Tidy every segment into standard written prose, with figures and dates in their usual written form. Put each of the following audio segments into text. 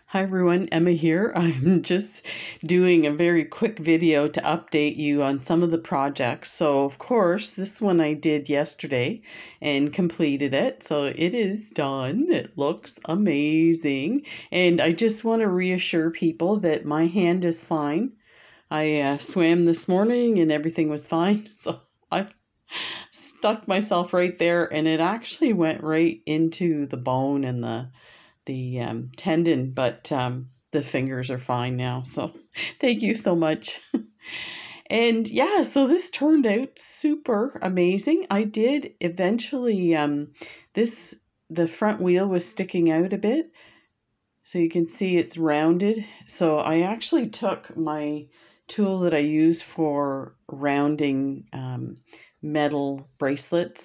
Hi everyone, Emma here. I'm just doing a very quick video to update you on some of the projects. So of course, this one I did yesterday and completed it. So it is done. It looks amazing. And I just want to reassure people that my hand is fine. I swam this morning and everything was fine. So I stuck myself right there and it actually went right into the bone and the tendon, but the fingers are fine now. So thank you so much. And yeah, so this turned out super amazing. I did eventually this the front wheel was sticking out a bit. So you can see it's rounded. So I actually took my tool that I use for rounding metal bracelets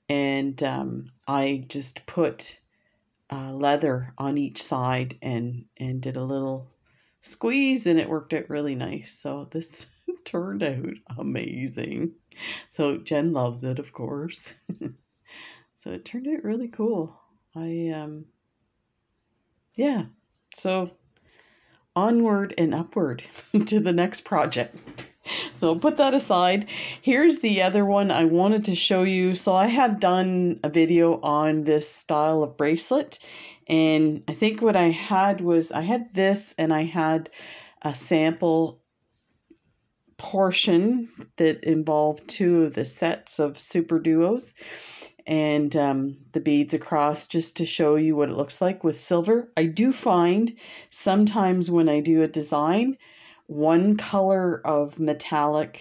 and I just put leather on each side and did a little squeeze and it worked out really nice. So this turned out amazing. So Jen loves it, of course. So it turned out really cool. I yeah. So onward and upward to the next project. So put that aside. Here's the other one I wanted to show you. So I have done a video on this style of bracelet, and I think what I had was I had this and I had a sample portion that involved two of the sets of super duos and the beads across just to show you what it looks like with silver. I do find sometimes when I do a design, one color of metallic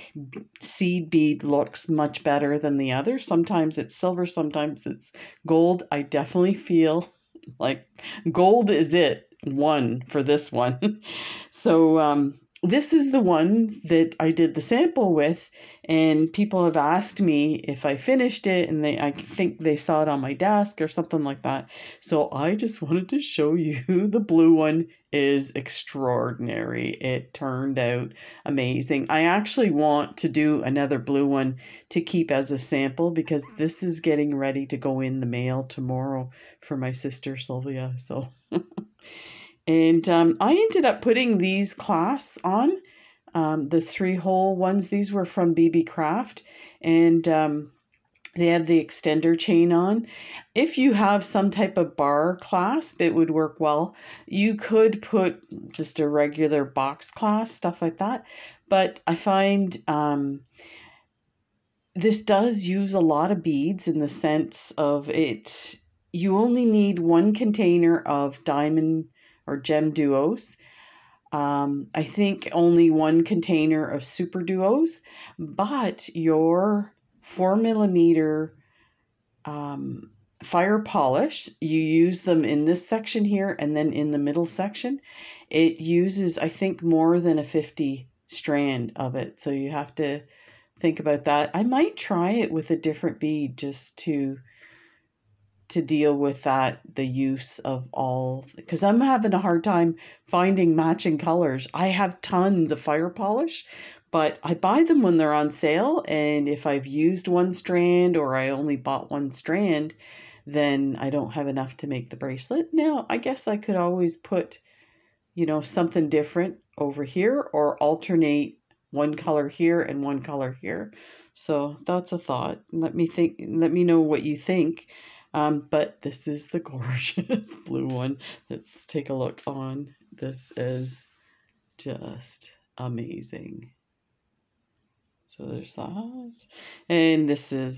seed bead looks much better than the other. Sometimes it's silver, sometimes it's gold. I definitely feel like gold is it one for this one. So this is the one that I did the sample with, and people have asked me if I finished it, and I think they saw it on my desk or something like that. So I just wanted to show you the blue one is extraordinary. It turned out amazing. I actually want to do another blue one to keep as a sample because this is getting ready to go in the mail tomorrow for my sister Sylvia. So and I ended up putting these clasps on, the 3-hole ones. These were from BB Craft, and they had the extender chain on. If you have some type of bar clasp, it would work well. You could put just a regular box clasp, stuff like that. But I find this does use a lot of beads in the sense of it. You only need one container of diamond or gem duos. I think only one container of super duos, but your 4 millimeter fire polish, you use them in this section here and then in the middle section. It uses, I think, more than a 50 strand of it. So you have to think about that. I might try it with a different bead just to deal with that, the use of all, because I'm having a hard time finding matching colors. I have tons of fire polish, but I buy them when they're on sale, and if I've used one strand or I only bought one strand, then I don't have enough to make the bracelet. Now, I guess I could always put, something different over here or alternate one color here and one color here. So that's a thought. Let me know what you think. But this is the gorgeous blue one. Let's take a look on. This is just amazing. So there's that. And this is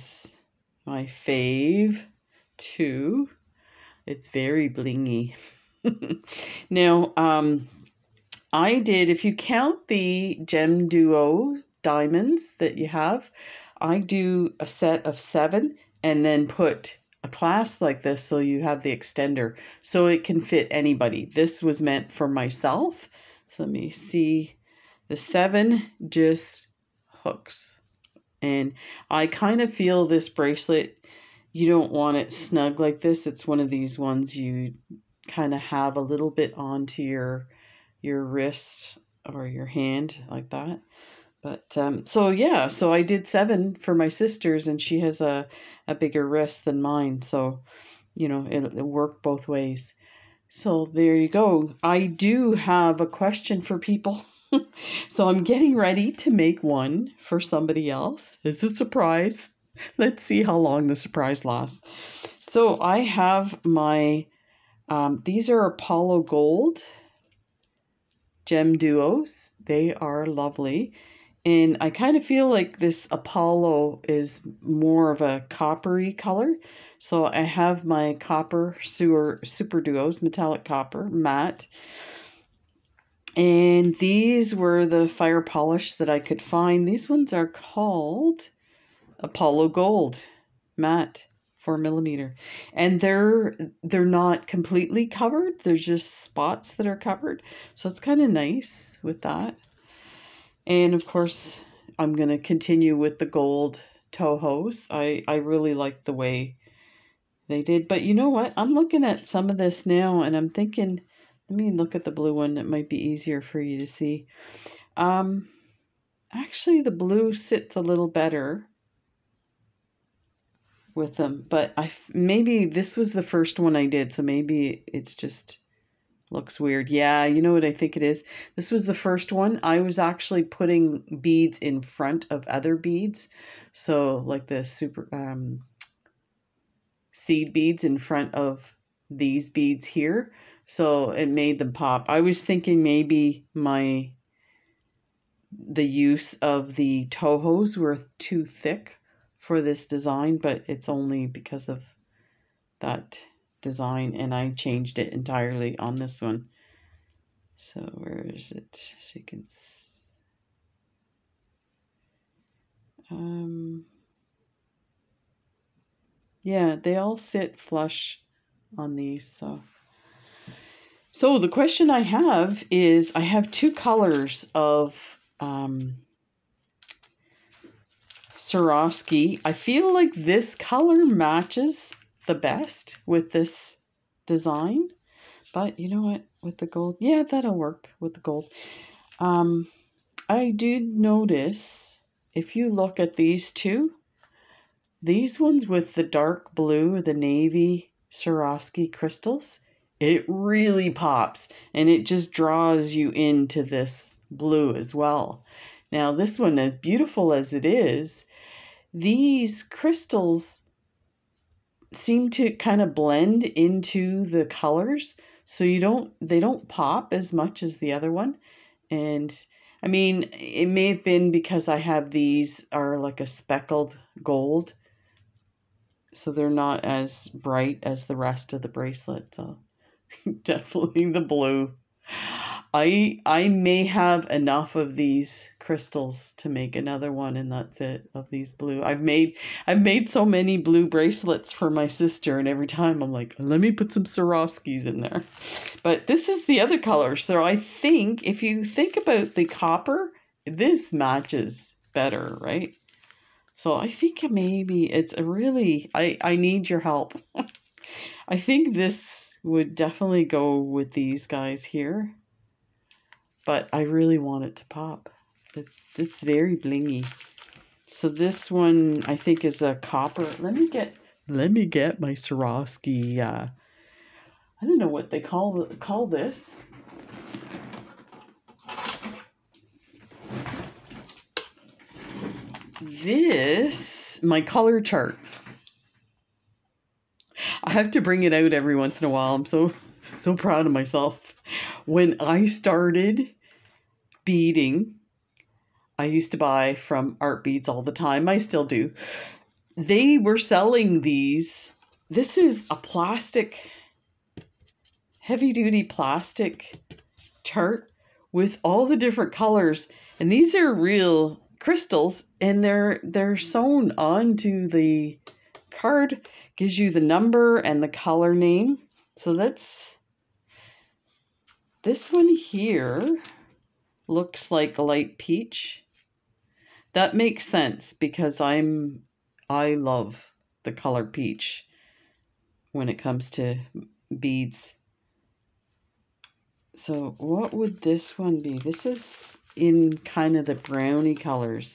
my fave too. It's very blingy. Now, I did, if you count the Gem Duo diamonds that you have, I do a set of 7 and then put a clasp like this so you have the extender so it can fit anybody. This was meant for myself. So let me see. The 7 just hooks. And I kind of feel this bracelet, you don't want it snug like this. It's one of these ones you kind of have a little bit onto your wrist or your hand like that. But so yeah, so I did 7 for my sister's, and she has a bigger wrist than mine, so it worked both ways. So there you go. I do have a question for people. So I'm getting ready to make one for somebody else. It's a surprise. Let's see how long the surprise lasts. So I have my, these are Apollo Gold Gem Duos. They are lovely. And I kind of feel like this Apollo is more of a coppery color. So I have my copper super duos, metallic copper, matte. And these were the fire polish that I could find. These ones are called Apollo Gold matte 4mm. And they're not completely covered. There's just spots that are covered. So it's kind of nice with that. And of course, I'm going to continue with the gold Tohos. I really like the way they did. But you know what? I'm looking at some of this now and I'm thinking, let me look at the blue one. It might be easier for you to see. Actually, the blue sits a little better with them. But maybe this was the first one I did. So maybe it's just looks weird. Yeah, you know what I think it is? This was the first one. I was actually putting beads in front of other beads. So like the super seed beads in front of these beads here. So it made them pop. I was thinking maybe the use of the Tohos were too thick for this design, but it's only because of that design and I changed it entirely on this one. So where is it? So you can, yeah, they all sit flush on these. So the question I have is, I have two colors of Swarovski. I feel like this color matches the best with this design, but you know what? With the gold, yeah, that'll work with the gold. I did notice, if you look at these two, these ones with the dark blue, the navy Swarovski crystals, it really pops and it just draws you into this blue as well. Now this one, as beautiful as it is, these crystals seem to kind of blend into the colors, so they don't pop as much as the other one. And I mean, it may have been because I have these are like a speckled gold, so they're not as bright as the rest of the bracelet. So definitely the blue. I may have enough of these crystals to make another one, and that's it, of these blue. I've made so many blue bracelets for my sister, and every time I'm like, let me put some Swarovskis in there. But this is the other color, so I think if you think about the copper, this matches better, right? So I think maybe it's a really, I need your help. I think this would definitely go with these guys here, but I really want it to pop. It's very blingy. So this one I think is a copper. Let me get my Swarovski. I don't know what they call this. This, my color chart. I have to bring it out every once in a while. I'm so proud of myself. When I started beading, I used to buy from Art Beads all the time. I still do. They were selling these. This is a plastic, heavy duty plastic chart with all the different colors. And these are real crystals, and they're sewn onto the card. Gives you the number and the color name. So this one here looks like a light peach. That makes sense because I love the color peach when it comes to beads. So what would this one be? This is in kind of the brownie colors.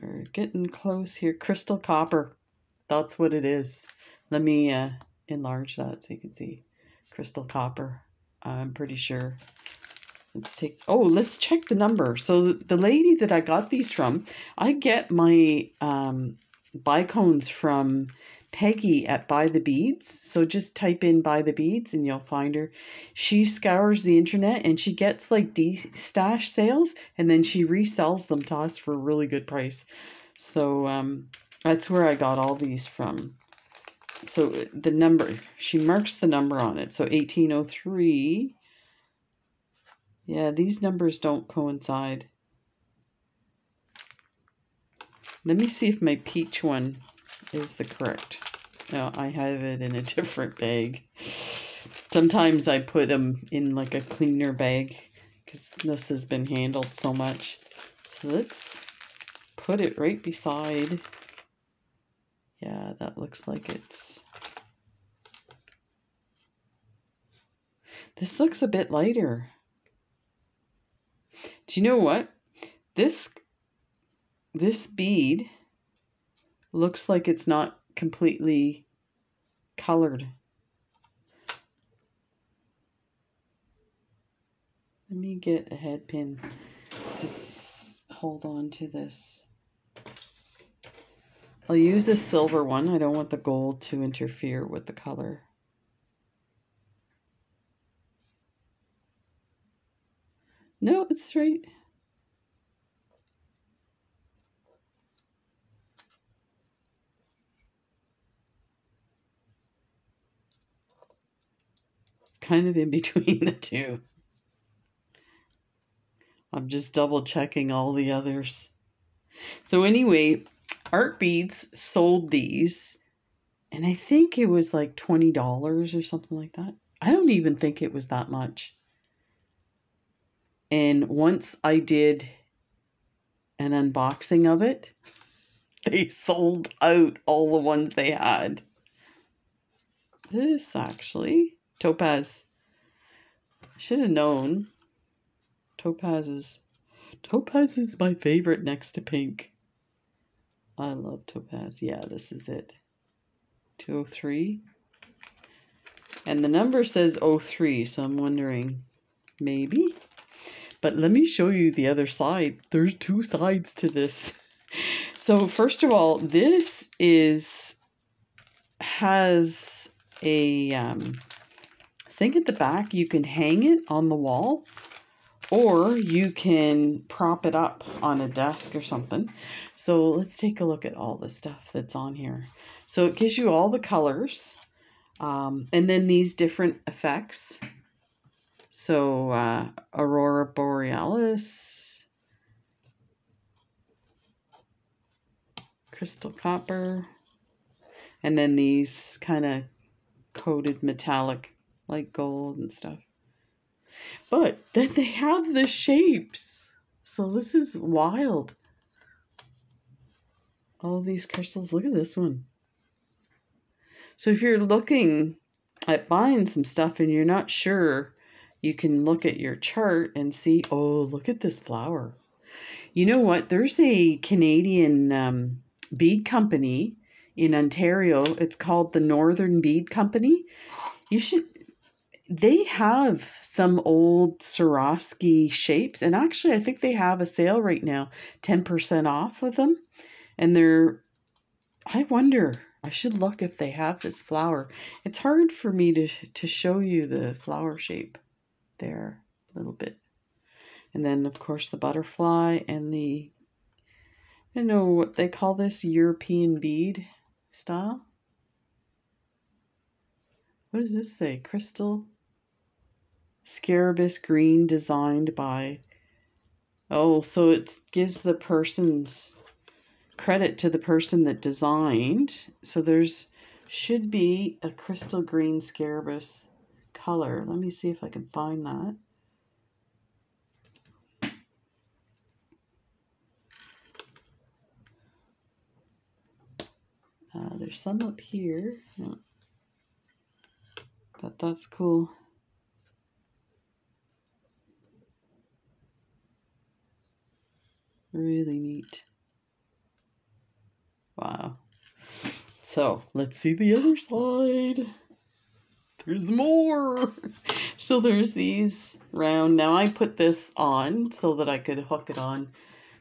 We're getting close here. Crystal copper. That's what it is. Let me enlarge that so you can see crystal copper. I'm pretty sure. Let's check the number. So the lady that I got these from, I get my bicones from Peggy at Buy the Beads. So just type in Buy the Beads and you'll find her. She scours the internet and she gets like stash sales and then she resells them to us for a really good price. So that's where I got all these from. So the number, she marks the number on it. So 1803. Yeah, these numbers don't coincide. Let me see if my peach one is the correct. No, I have it in a different bag. Sometimes I put them in like a cleaner bag because this has been handled so much. So let's put it right beside. Yeah, that looks like it's... This looks a bit lighter. Do you know what? This bead looks like it's not completely colored. Let me get a head pin to hold on to this. I'll use a silver one. I don't want the gold to interfere with the color. No, it's right. Kind of in between the two. I'm just double checking all the others. So anyway, Art Beads sold these, and I think it was like $20 or something like that. I don't even think it was that much. And once I did an unboxing of it, they sold out all the ones they had. This actually, topaz. I should have known. Topaz is my favorite next to pink. I love topaz. Yeah, this is it. 203. And the number says 03, so I'm wondering, maybe? But let me show you the other side. There's two sides to this. So first of all, this has a thing at the back. You can hang it on the wall, or you can prop it up on a desk or something. So let's take a look at all the stuff that's on here. So it gives you all the colors, and then these different effects. So Aurora Borealis, crystal copper, and then these kind of coated metallic like gold and stuff. But then they have the shapes. So this is wild. All these crystals. Look at this one. So if you're looking at buying some stuff and you're not sure, you can look at your chart and see, oh, look at this flower. You know what? There's a Canadian bead company in Ontario. It's called the Northern Bead Company. They have some old Swarovski shapes, and actually I think they have a sale right now, 10% off of them. And I wonder, I should look if they have this flower. It's hard for me to show you the flower shape there a little bit. And then of course the butterfly and I don't know what they call this, European bead style. What does this say? Crystal Scarabus green designed by... Oh, so it gives the person's credit to the person that designed. So should be a crystal green Scarabus color. Let me see if I can find that. There's some up here. Yeah. But that's cool. Really neat. Wow. So let's see the other side. There's more. So there's these round. Now I put this on so that I could hook it on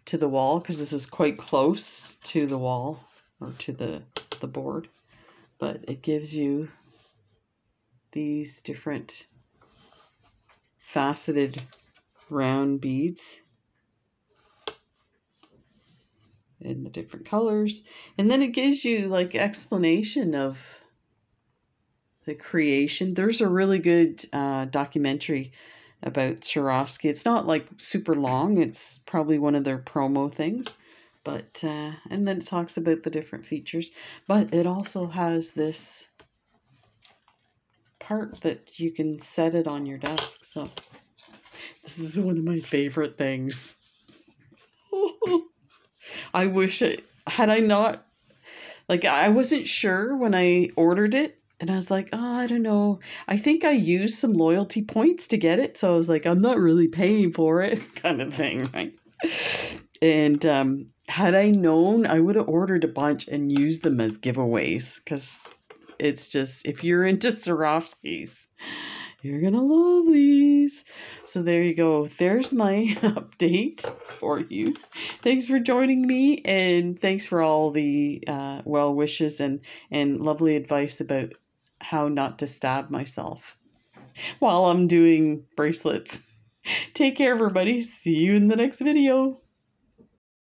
to the wall, because this is quite close to the wall, or to the board. But it gives you these different faceted round beads in the different colors, and then it gives you like explanation of the creation. There's a really good documentary about Swarovski. It's not like super long, it's probably one of their promo things, but and then it talks about the different features, but it also has this part that you can set it on your desk. So this is one of my favorite things. I wish had I not, like, I wasn't sure when I ordered it, and I was like, oh, I don't know. I think I used some loyalty points to get it, so I was like, I'm not really paying for it, kind of thing, right? And had I known, I would have ordered a bunch and used them as giveaways, because it's just, if you're into Swarovskis, you're gonna love these. So there you go. There's my update for you. Thanks for joining me, and thanks for all the well wishes and lovely advice about how not to stab myself while I'm doing bracelets. Take care, everybody. See you in the next video.